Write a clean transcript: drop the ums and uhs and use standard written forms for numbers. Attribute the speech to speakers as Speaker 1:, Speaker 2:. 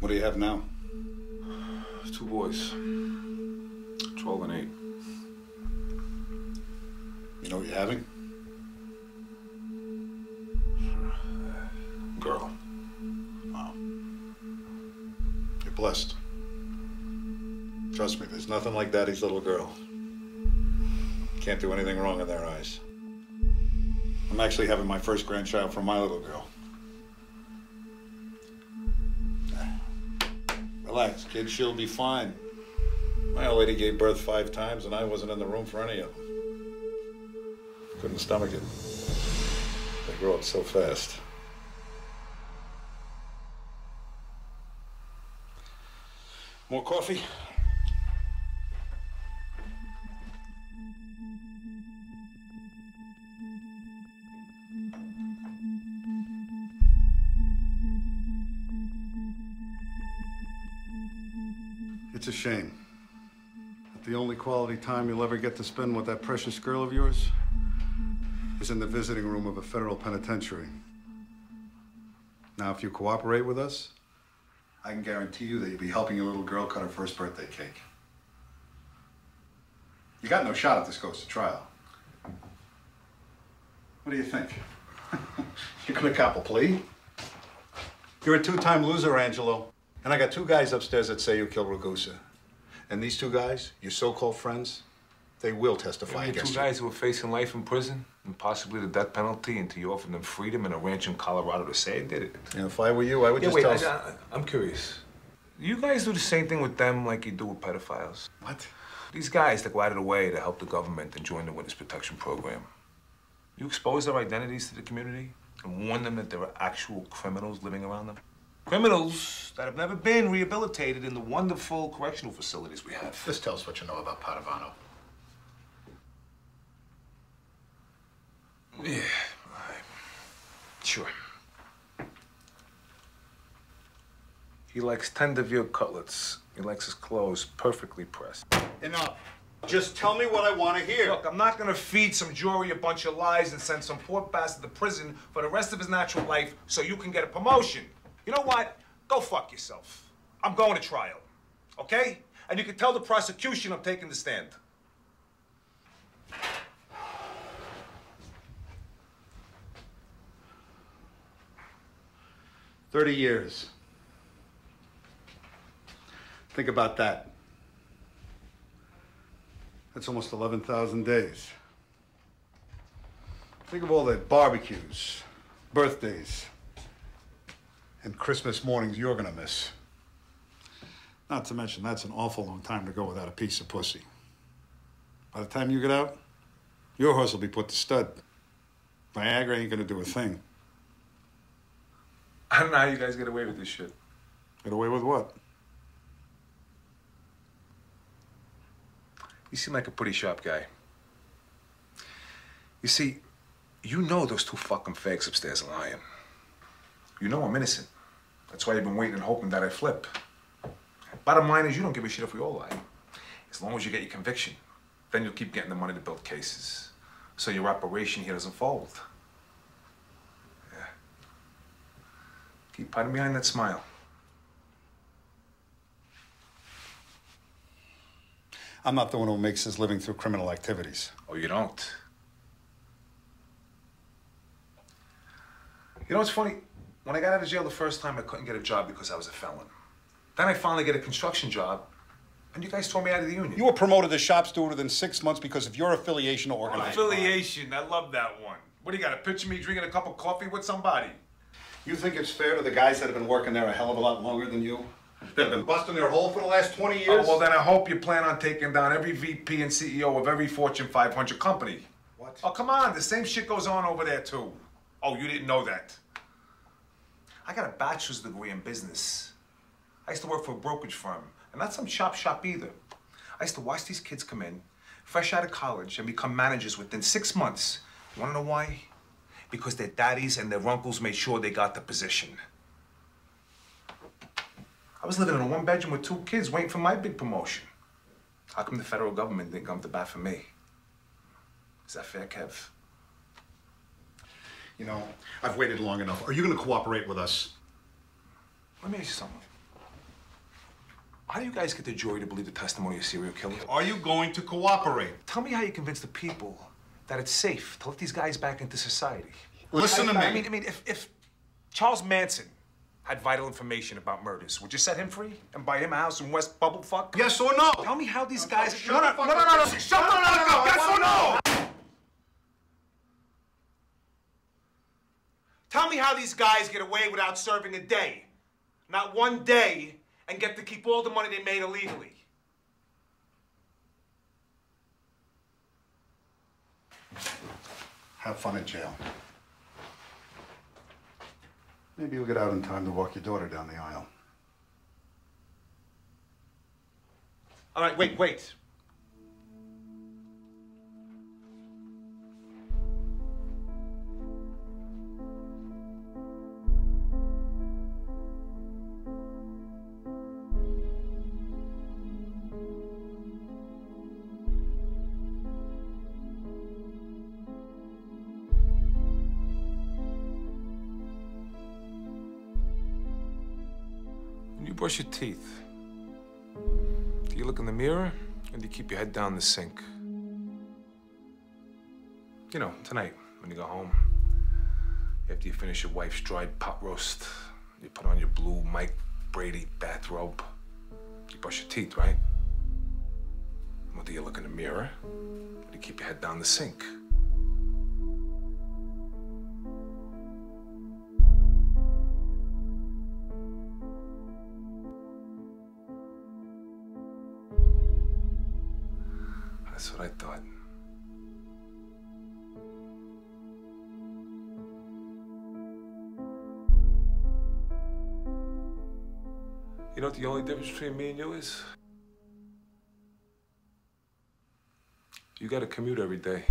Speaker 1: What do you have now?
Speaker 2: 2 boys, 12 and 8.
Speaker 1: You know what you're having?
Speaker 2: Girl.
Speaker 1: Wow. You're blessed. Trust me, there's nothing like Daddy's little girl. Can't do anything wrong in their eyes. I'm actually having my first grandchild from my little girl. Relax, kid, she'll be fine. My old lady gave birth 5 times and I wasn't in the room for any of them. Couldn't stomach it. They grow up so fast. More coffee? It's a shame that the only quality time you'll ever get to spend with that precious girl of yours is in the visiting room of a federal penitentiary. Now, if you cooperate with us, I can guarantee you that you'll be helping your little girl cut her first birthday cake. You got no shot if this goes to trial. What do you think? You're gonna cop a plea? You're a 2-time loser, Angelo. And I got 2 guys upstairs that say you killed Ragusa. And these 2 guys, your so-called friends, they will testify against you.
Speaker 2: 2 guys who were facing life in prison and possibly the death penalty until you offered them freedom and a ranch in Colorado to say I did it.
Speaker 1: And if I were you, I would just tell...
Speaker 2: I'm curious. You guys do the same thing with them like you do with pedophiles?
Speaker 1: What?
Speaker 2: These guys that go out of the way to help the government and join the witness protection program. You expose their identities to the community and warn them that there are actual criminals living around them? Criminals that have never been rehabilitated in the wonderful correctional facilities we have.
Speaker 1: Just tell us what you know about Padovano.
Speaker 2: Yeah, sure. He likes tender veal cutlets. He likes his clothes perfectly pressed.
Speaker 1: Enough. Just tell me what I want to hear.
Speaker 2: Look, I'm not gonna feed some jury a bunch of lies and send some poor bastard to prison for the rest of his natural life so you can get a promotion. You know what? Go fuck yourself. I'm going to trial, okay? And you can tell the prosecution I'm taking the stand.
Speaker 1: 30 years. Think about that. That's almost 11,000 days. Think of all the barbecues, birthdays, and Christmas mornings you're gonna miss. Not to mention, that's an awful long time to go without a piece of pussy. By the time you get out, your horse will be put to stud. Viagra ain't gonna do a thing.
Speaker 2: I don't know how you guys get away with this shit.
Speaker 1: Get away with what?
Speaker 2: You seem like a pretty sharp guy. You see, you know those 2 fucking fags upstairs are lying. You know I'm innocent. That's why you've been waiting and hoping that I flip. Bottom line is you don't give a shit if we all lie. As long as you get your conviction, then you'll keep getting the money to build cases. So your operation here doesn't fold. Yeah. Keep hiding behind that smile.
Speaker 1: I'm not the one who makes his living through criminal activities.
Speaker 2: Oh, you don't? You know what's funny? When I got out of jail the first time, I couldn't get a job because I was a felon. Then I finally get a construction job, and you guys tore me out of the union.
Speaker 1: You were promoted to shop steward within 6 months because of your affiliation to organized crime.
Speaker 2: Affiliation, I love that one. What do you got, a picture of me drinking a cup of coffee with somebody?
Speaker 1: You think it's fair to the guys that have been working there a hell of a lot longer than you? That have been busting their hole for the last 20 years?
Speaker 2: Oh, well, then I hope you plan on taking down every VP and CEO of every Fortune 500 company.
Speaker 1: What?
Speaker 2: Oh, come on, the same shit goes on over there, too. Oh, you didn't know that. I got a bachelor's degree in business. I used to work for a brokerage firm, and not some chop shop either. I used to watch these kids come in, fresh out of college, and become managers within 6 months. You wanna know why? Because their daddies and their uncles made sure they got the position. I was living in a 1-bedroom with 2 kids waiting for my big promotion. How come the federal government didn't come to bat for me? Is that fair, Kev?
Speaker 1: You know, I've waited long enough. Are you going to cooperate with us?
Speaker 2: Let me ask you something. How do you guys get the jury to believe the testimony of a serial killer?
Speaker 1: Are you going to cooperate?
Speaker 2: Tell me how you convince the people that it's safe to let these guys back into society.
Speaker 1: Listen to me.
Speaker 2: I mean, if Charles Manson had vital information about murders, would you set him free and buy him a house in West Bubblefuck?
Speaker 1: Yes or no?
Speaker 2: Tell me how these guys...
Speaker 1: Shut the fuck up.
Speaker 2: Shut the fuck up! Yes or no? Tell me how these guys get away without serving a day. Not one day, and get to keep all the money they made illegally.
Speaker 1: Have fun in jail. Maybe you'll get out in time to walk your daughter down the aisle.
Speaker 2: All right, wait. When you brush your teeth, do you look in the mirror or do you keep your head down the sink? You know, tonight, when you go home, after you finish your wife's dried pot roast, you put on your blue Mike Brady bathrobe, you brush your teeth, right? Well, do you look in the mirror or do you keep your head down the sink? That's what I thought. You know what the only difference between me and you is? You gotta commute every day.